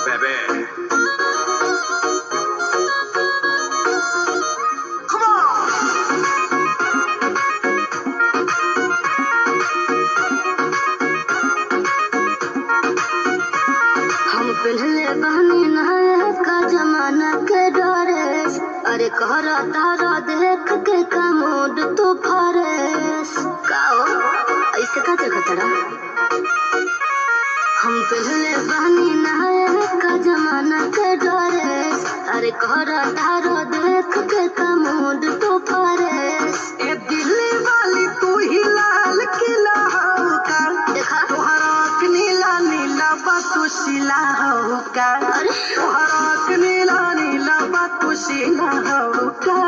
Baby. पहले बहनी नहाए का जमाना के डरेस अरे कहरा तारा देख के कमोड तो फरेस काओ ऐसे का जगतरा हम पहले बहनी नहाए का जमाना के डरेस अरे कहरा तारा देख के कमोड तो फरेस ए दिल्ली वाली तू ही लाल किला हो का देखा तोहरा नीला नीला बातुशिला हो का अरे तोहरा नीला नीला बातुशिला हो का